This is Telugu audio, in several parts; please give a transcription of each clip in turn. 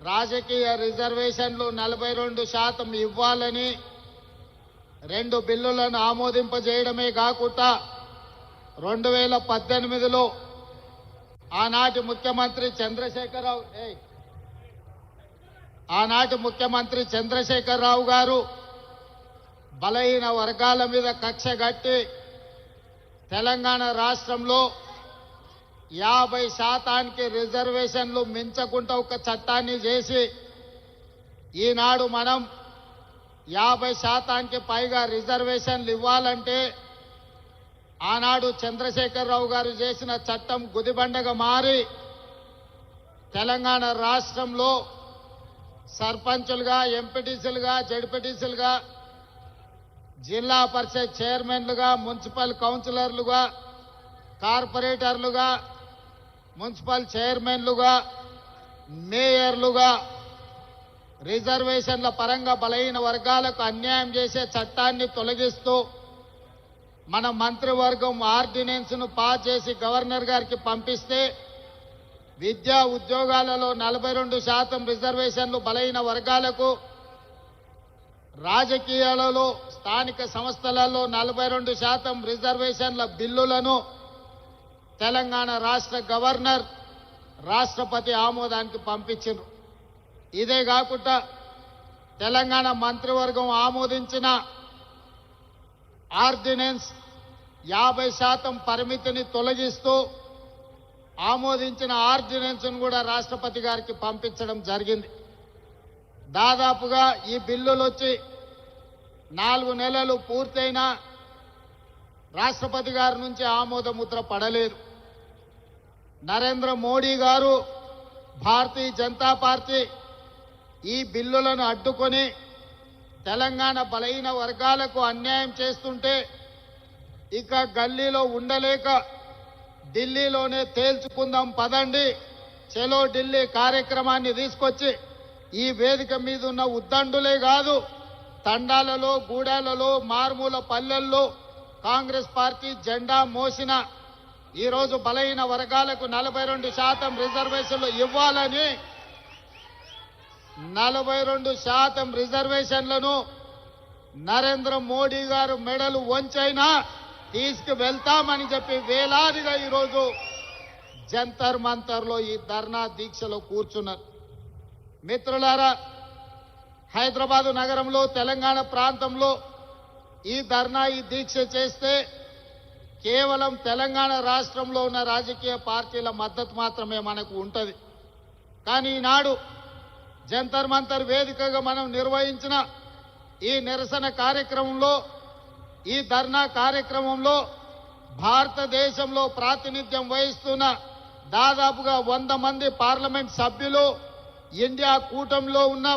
రాజకీయ రిజర్వేషన్లు 42% ఇవ్వాలని 2 బిల్లులను ఆమోదింపజేయడమే కాకుండా 2018లో ఆనాటి ముఖ్యమంత్రి చంద్రశేఖరరావు గారు బలహీన వర్గాల మీద కక్ష కట్టి తెలంగాణ రాష్ట్రంలో 50% రిజర్వేషన్లు మించకుండా ఒక చట్టాన్ని చేసి ఈనాడు మనం 50%కి పైగా రిజర్వేషన్లు ఇవ్వాలంటే ఆనాడు చంద్రశేఖరరావు గారు చేసిన చట్టం గుదిబండగా మారి తెలంగాణ రాష్ట్రంలో సర్పంచులుగా, ఎంపీటీసీలుగా, జడ్పీటీసీలుగా, జిల్లా పరిషత్ చైర్మన్లుగా, మున్సిపల్ కౌన్సిలర్లుగా, కార్పొరేటర్లుగా, మున్సిపల్ చైర్మన్లుగా, మేయర్లుగా రిజర్వేషన్ల పరంగా బలహీన వర్గాలకు అన్యాయం చేసే చట్టాన్ని తొలగిస్తూ మన మంత్రివర్గం ఆర్డినెన్స్ను పాస్ చేసి గవర్నర్ గారికి పంపిస్తే విద్యా ఉద్యోగాలలో 42% రిజర్వేషన్లు బలహీన వర్గాలకు, రాజకీయాలలో స్థానిక సంస్థలలో 42% రిజర్వేషన్ల బిల్లులను తెలంగాణ రాష్ట్ర గవర్నర్ రాష్ట్రపతి ఆమోదానికి పంపించారు. ఇదే కాకుండా తెలంగాణ మంత్రివర్గం ఆమోదించిన ఆర్డినెన్స్ 50% పరిమితిని తొలగిస్తూ ఆమోదించిన ఆర్డినెన్స్ను కూడా రాష్ట్రపతి గారికి పంపించడం జరిగింది. దాదాపుగా ఈ బిల్లులు వచ్చి 4 నెలలు పూర్తయినా రాష్ట్రపతి గారి నుంచి ఆమోద ముద్ర పడలేదు. నరేంద్ర మోడీ గారు, భారతీయ జనతా పార్టీ ఈ బిల్లులను అడ్డుకొని తెలంగాణ బలహీన వర్గాలకు అన్యాయం చేస్తుంటే ఇక గల్లీలో ఉండలేక ఢిల్లీలోనే తేల్చుకుందాం పదండి, చలో ఢిల్లీ కార్యక్రమాన్ని తీసుకొచ్చి ఈ వేదిక మీద ఉన్న ఉద్దండులే కాదు, తండాలలో, గూడాలలో, మారుమూల పల్లెల్లో కాంగ్రెస్ పార్టీ జెండా మోసిన ఈరోజు బలహీన వర్గాలకు 42% రిజర్వేషన్లు ఇవ్వాలని 42% రిజర్వేషన్లను నరేంద్ర మోడీ గారు మెడలు వంచైనా తీసుకువెళ్తామని చెప్పి వేలాదిగా ఈరోజు జంతర్ మంతర్లో ఈ ధర్నా దీక్షలో కూర్చున్నారు. మిత్రులారా, హైదరాబాదు నగరంలో, తెలంగాణ ప్రాంతంలో ఈ ధర్నా, ఈ దీక్ష చేస్తే కేవలం తెలంగాణ రాష్ట్రంలో ఉన్న రాజకీయ పార్టీల మద్దతు మాత్రమే మనకు ఉంటుంది. కానీ ఈనాడు జంతర్ మంతర్ వేదికగా మనం నిర్వహించిన ఈ నిరసన కార్యక్రమంలో, ఈ ధర్నా కార్యక్రమంలో భారతదేశంలో ప్రాతినిధ్యం వహిస్తున్న దాదాపుగా 100 మంది పార్లమెంట్ సభ్యులు, ఇండియా కూటమిలో ఉన్న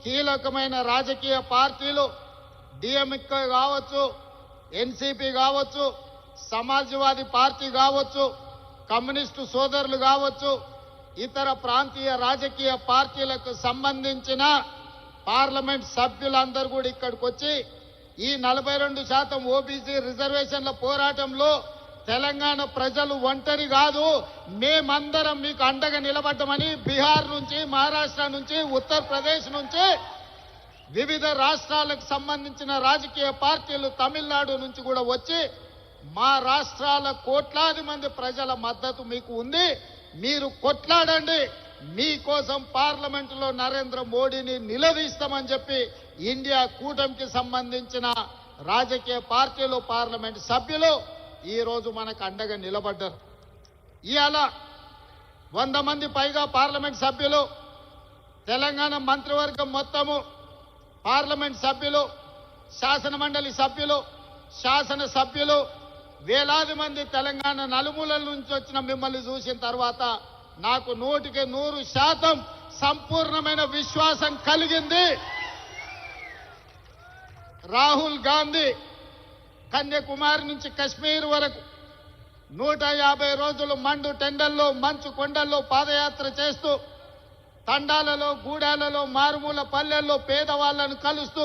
కీలకమైన రాజకీయ పార్టీలు, డిఎంకే కావచ్చు, ఎన్సీపీ కావచ్చు, సమాజ్వాదీ పార్టీ కావచ్చు, కమ్యూనిస్టు సోదరులు కావచ్చు, ఇతర ప్రాంతీయ రాజకీయ పార్టీలకు సంబంధించిన పార్లమెంట్ సభ్యులందరూ కూడా ఇక్కడికి వచ్చి ఈ 42% ఓబీసీ రిజర్వేషన్ల పోరాటంలో తెలంగాణ ప్రజలు ఒంటరి కాదు, మేమందరం మీకు అండగా నిలబడ్డామని బీహార్ నుంచి, మహారాష్ట్ర నుంచి, ఉత్తరప్రదేశ్ నుంచి, వివిధ రాష్ట్రాలకు సంబంధించిన రాజకీయ పార్టీలు తమిళనాడు నుంచి కూడా వచ్చి మా రాష్ట్రాల కోట్లాది మంది ప్రజల మద్దతు మీకు ఉంది, మీరు కొట్లాడండి, మీకోసం పార్లమెంటులో నరేంద్ర మోడీని నిలదీస్తామని చెప్పి ఇండియా కూటమికి సంబంధించిన రాజకీయ పార్టీలు, పార్లమెంట్ సభ్యులు ఈరోజు మనకు అండగా నిలబడ్డారు. ఇవాళ 100 మంది పైగా పార్లమెంట్ సభ్యులు, తెలంగాణ మంత్రివర్గం మొత్తము, పార్లమెంట్ సభ్యులు, శాసనమండలి సభ్యులు, శాసన సభ్యులు, వేలాది మంది తెలంగాణ నలుమూలల నుంచి వచ్చిన మిమ్మల్ని చూసిన తర్వాత నాకు 100% సంపూర్ణమైన విశ్వాసం కలిగింది. రాహుల్ గాంధీ కన్యాకుమారి నుంచి కశ్మీర్ వరకు 150 రోజులు మండు టెండల్లో, మంచు కొండల్లో పాదయాత్ర చేస్తూ తండాలలో, గూడాలలో, మారుమూల పల్లెల్లో పేదవాళ్లను కలుస్తూ